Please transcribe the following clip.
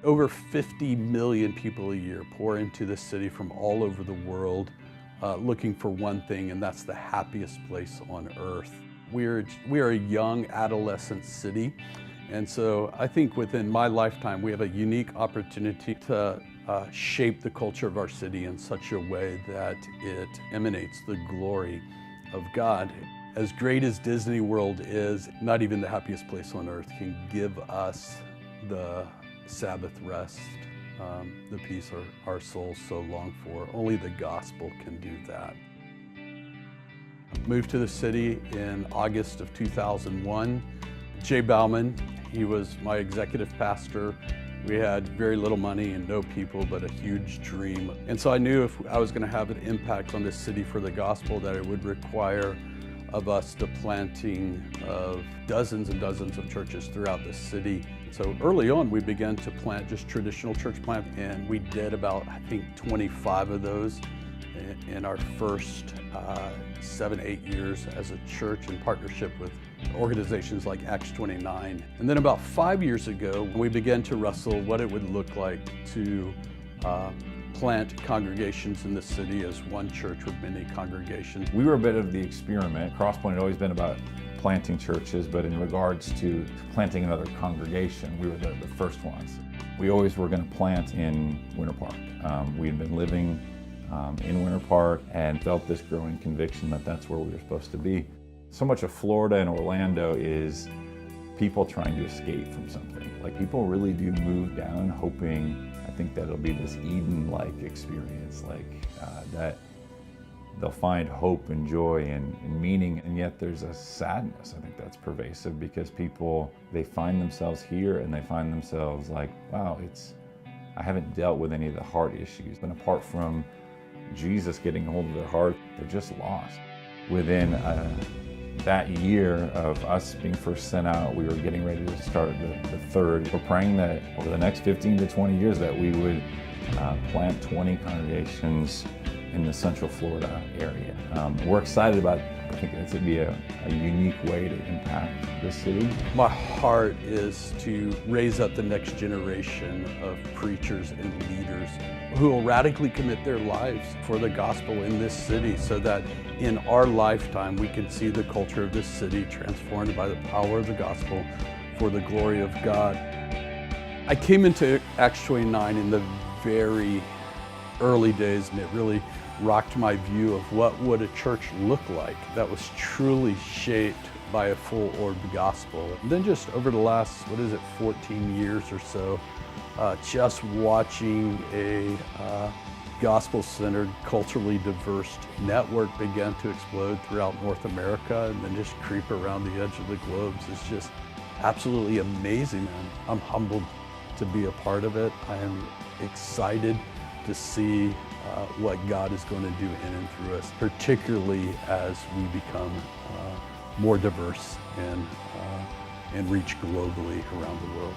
Over 50 million people a year pour into this city from all over the world, looking for one thing, and that's the happiest place on earth. We are a young adolescent city, and so I think within my lifetime we have a unique opportunity to shape the culture of our city in such a way that it emanates the glory of God. As great as Disney World is, not even the happiest place on earth can give us the Sabbath rest, the peace our souls so long for. Only the gospel can do that. Moved to the city in August of 2001. Jay Bauman, he was my executive pastor. We had very little money and no people, but a huge dream. And so I knew if I was going to have an impact on this city for the gospel, that it would require of us the planting of dozens and dozens of churches throughout the city. So early on, we began to plant just traditional church plant, and we did about, I think, 25 of those in our first 7-8 years as a church in partnership with organizations like Acts 29. And then about 5 years ago, we began to wrestle what it would look like to plant congregations in the city as one church with many congregations. We were a bit of the experiment. Crosspointe had always been about planting churches, but in regards to planting another congregation, we were the first ones. We always were going to plant in Winter Park. We had been living in Winter Park and felt this growing conviction that that's where we were supposed to be. So much of Florida and Orlando is people trying to escape from something. Like, people really do move down hoping, I think, that it'll be this Eden-like experience, that they'll find hope and joy and meaning, and yet there's a sadness, I think, that's pervasive, because people, they find themselves here and they find themselves like, wow, I haven't dealt with any of the heart issues. And apart from Jesus getting a hold of their heart, they're just lost. Within that year of us being first sent out, we were getting ready to start the third. We're praying that over the next 15 to 20 years that we would plant 20 congregations in the Central Florida area. We're excited about it. I think it's going to be a unique way to impact the city. My heart is to raise up the next generation of preachers and leaders who will radically commit their lives for the gospel in this city, so that in our lifetime we can see the culture of this city transformed by the power of the gospel for the glory of God. I came into Acts 29 in the very early days, and it really rocked my view of what would a church look like that was truly shaped by a full-orbed gospel. And then just over the last, 14 years or so, just watching a gospel-centered, culturally diverse network began to explode throughout North America and then just creep around the edge of the globe is just absolutely amazing. And I'm humbled to be a part of it. I am excited to see what God is going to do in and through us, particularly as we become more diverse and reach globally around the world.